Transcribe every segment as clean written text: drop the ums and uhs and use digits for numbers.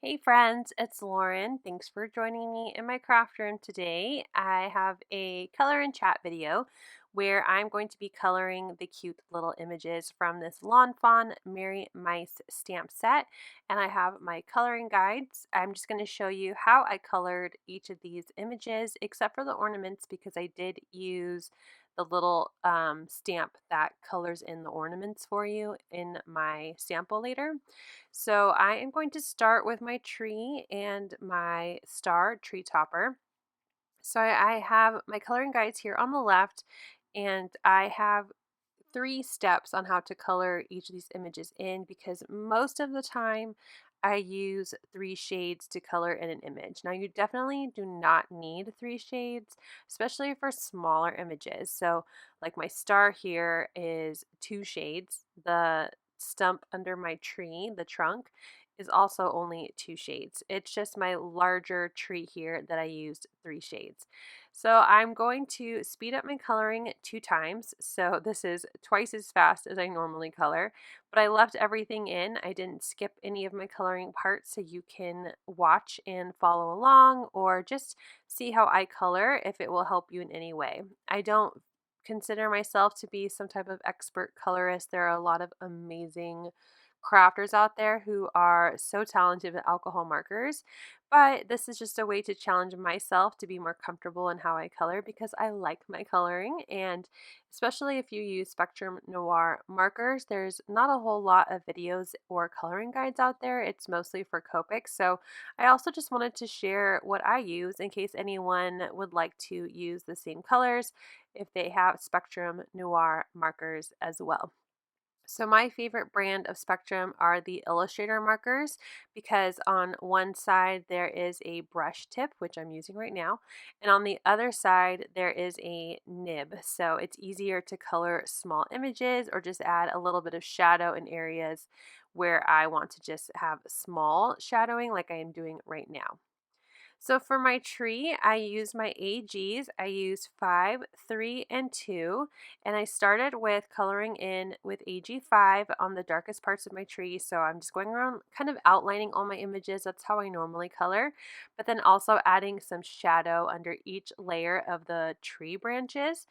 Hey friends, it's Lauren. Thanks for joining me in my craft room today. I have a color and chat video where I'm going to be coloring the cute little images from this Lawn Fawn Merry Mice stamp set, and I have my coloring guides. I'm just going to show you how I colored each of these images except for the ornaments because I did use the little stamp that colors in the ornaments for you in my sample later. So I am going to start with my tree and my star tree topper. So I have my coloring guides here on the left, and I have 3 steps on how to color each of these images in because most of the time I use 3 shades to color in an image. Now you definitely do not need 3 shades, especially for smaller images. So like my star here is 2 shades. The stump under my tree, the trunk, is also only 2 shades. It's just my larger tree here that I used 3 shades. So I'm going to speed up my coloring 2 times. So this is twice as fast as I normally color, but I left everything in. I didn't skip any of my coloring parts so you can watch and follow along or just see how I color if it will help you in any way. I don't consider myself to be some type of expert colorist. There are a lot of amazing crafters out there who are so talented with alcohol markers, but this is just a way to challenge myself to be more comfortable in how I color because I like my coloring. And especially if you use Spectrum Noir markers, there's not a whole lot of videos or coloring guides out there. It's mostly for Copics. So I also just wanted to share what I use in case anyone would like to use the same colors if they have Spectrum Noir markers as well. So my favorite brand of Spectrum are the Illustrator markers because on one side there is a brush tip, which I'm using right now, and on the other side there is a nib. So it's easier to color small images or just add a little bit of shadow in areas where I want to just have small shadowing like I am doing right now. So for my tree, I use my AGs. I use 5, 3, and 2. And I started with coloring in with AG 5 on the darkest parts of my tree. So I'm just going around kind of outlining all my images. That's how I normally color. But then also adding some shadow under each layer of the tree branches.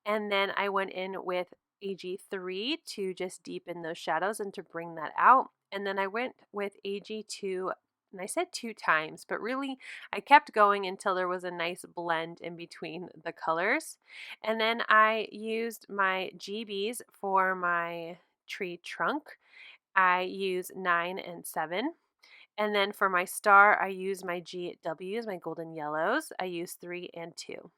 And then I went in with AG 3 to just deepen those shadows and to bring that out. And then I went with AG 2, and I said 2 times, but really I kept going until there was a nice blend in between the colors. And then I used my GBs for my tree trunk. I use 9 and 7. And then for my star, I use my GWs, my golden yellows. I use 3 and 2.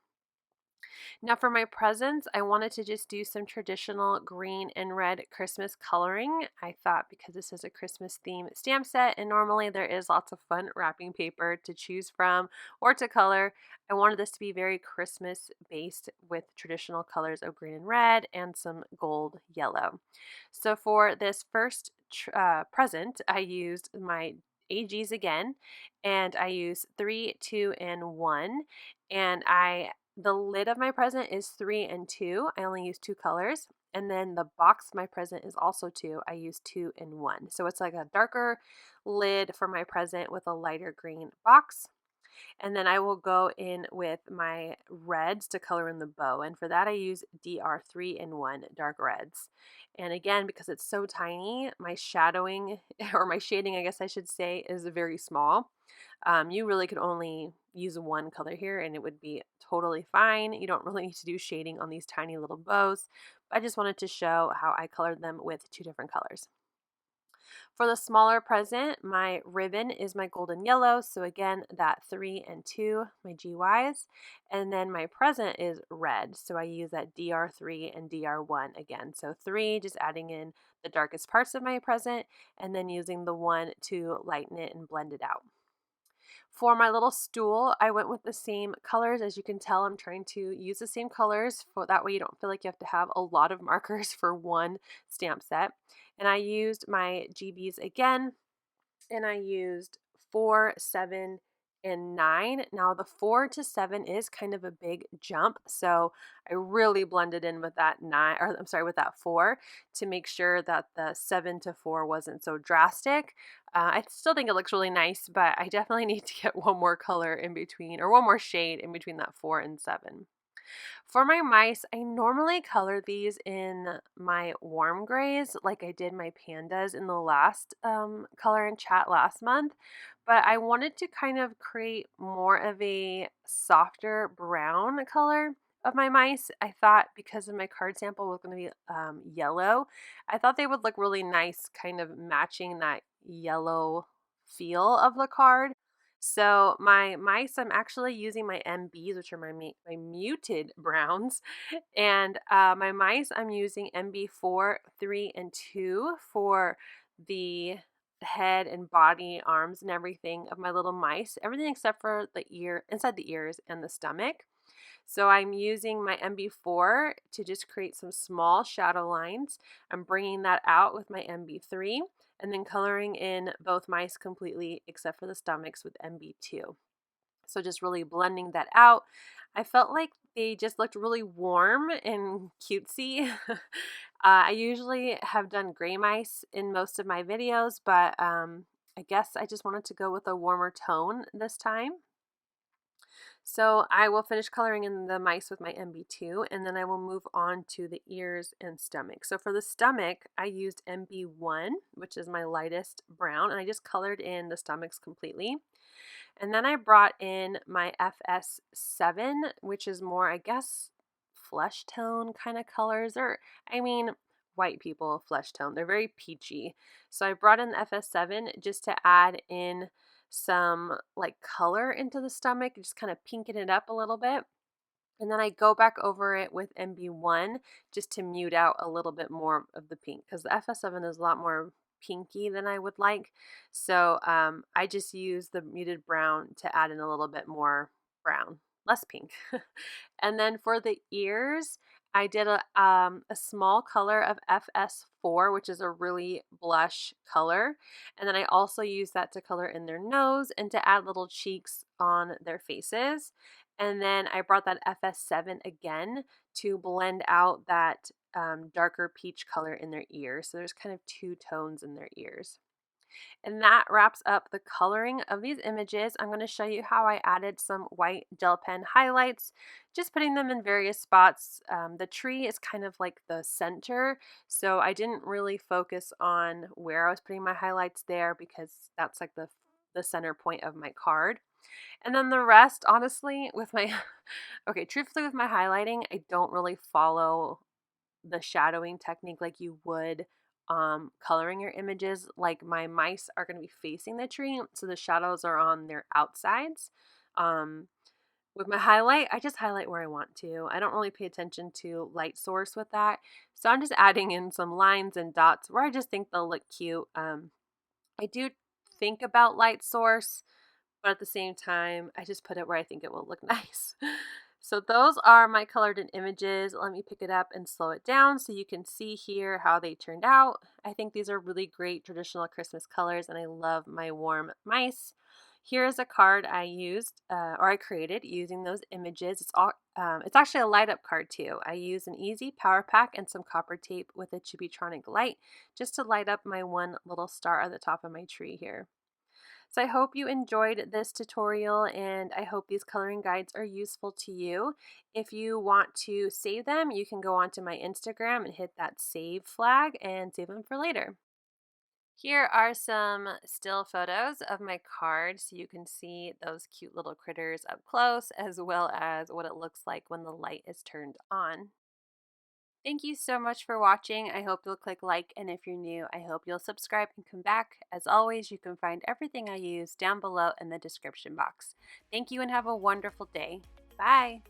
Now for my presents, I wanted to just do some traditional green and red Christmas coloring. I thought because this is a Christmas theme stamp set and normally there is lots of fun wrapping paper to choose from or to color, I wanted this to be very Christmas based with traditional colors of green and red and some gold yellow. So for this first present, I used my AGs again, and I used 3, 2, and 1, and the lid of my present is 3 and 2. I only use 2 colors. And then the box of my present is also 2. I use 2 and 1. So it's like a darker lid for my present with a lighter green box. And then I will go in with my reds to color in the bow. And for that I use DR3 and 1 dark reds. And again, because it's so tiny, my shadowing, or my shading I guess I should say, is very small. You really could only use one color here and it would be totally fine. You don't really need to do shading on these tiny little bows. I just wanted to show how I colored them with 2 different colors. For the smaller present, my ribbon is my golden yellow. So again, that 3 and 2, my GYs. And then my present is red. So I use that DR3 and DR1 again. So 3, just adding in the darkest parts of my present, and then using the 1 to lighten it and blend it out. For my little stool, I went with the same colors. As you can tell, I'm trying to use the same colors for that way you don't feel like you have to have a lot of markers for one stamp set. And I used my GBs again, and I used 4, 7, and 9. Now the 4 to 7 is kind of a big jump, so I really blended in with that 9, or I'm sorry, with that 4 to make sure that the 7 to 4 wasn't so drastic. I still think it looks really nice, but I definitely need to get one more color in between, or one more shade in between that 4 and 7. For my mice, I normally color these in my warm grays like I did my pandas in the last color and chat last month, but I wanted to kind of create more of a softer brown color of my mice. I thought because of my card sample was going to be yellow, I thought they would look really nice kind of matching that yellow feel of the card. So my mice, I'm actually using my MBs, which are my muted browns, and my mice, I'm using MB4, 3, and 2 for the head and body, arms, and everything of my little mice. Everything except for the ear, inside the ears and the stomach. So I'm using my MB4 to just create some small shadow lines. I'm bringing that out with my MB3 and then coloring in both mice completely except for the stomachs with MB2. So just really blending that out. I felt like they just looked really warm and cutesy. I usually have done gray mice in most of my videos, but I guess I just wanted to go with a warmer tone this time. So I will finish coloring in the mice with my MB2, and then I will move on to the ears and stomach. So for the stomach, I used MB1, which is my lightest brown, and I just colored in the stomachs completely. And then I brought in my FS7, which is more, I guess, flesh tone kind of colors, or I mean, white people flesh tone. They're very peachy. So I brought in the FS7 just to add in some like color into the stomach, just kind of pinken it up a little bit. And then I go back over it with MB1 just to mute out a little bit more of the pink, because the FS7 is a lot more pinky than I would like. So I just use the muted brown to add in a little bit more brown, less pink. And then for the ears, I did a small color of FS4, which is a really blush color. And then I also use that to color in their nose and to add little cheeks on their faces. And then I brought that FS7 again to blend out that darker peach color in their ears. So there's kind of two tones in their ears. And that wraps up the coloring of these images. I'm going to show you how I added some white gel pen highlights, just putting them in various spots. The tree is kind of like the center, so I didn't really focus on where I was putting my highlights there because that's like the center point of my card. And then the rest, honestly, with my, okay, truthfully with my highlighting, I don't really follow the shadowing technique like you would coloring your images. Like my mice are going to be facing the tree, so the shadows are on their outsides. With my highlight, I just highlight where I want to. I don't really pay attention to light source with that. So I'm just adding in some lines and dots where I just think they'll look cute. I do think about light source, but at the same time, I just put it where I think it will look nice. So those are my colored in images. Let me pick it up and slow it down so you can see here how they turned out. I think these are really great traditional Christmas colors, and I love my warm mice. Here is a card I used, or I created using those images. It's actually a light up card too. I used an easy power pack and some copper tape with a Chibitronic light just to light up my one little star at the top of my tree here. So I hope you enjoyed this tutorial, and I hope these coloring guides are useful to you. If you want to save them, you can go onto my Instagram and hit that save flag and save them for later. Here are some still photos of my card so you can see those cute little critters up close, as well as what it looks like when the light is turned on. Thank you so much for watching. I hope you'll click like, and if you're new, I hope you'll subscribe and come back. As always, you can find everything I use down below in the description box. Thank you and have a wonderful day. Bye!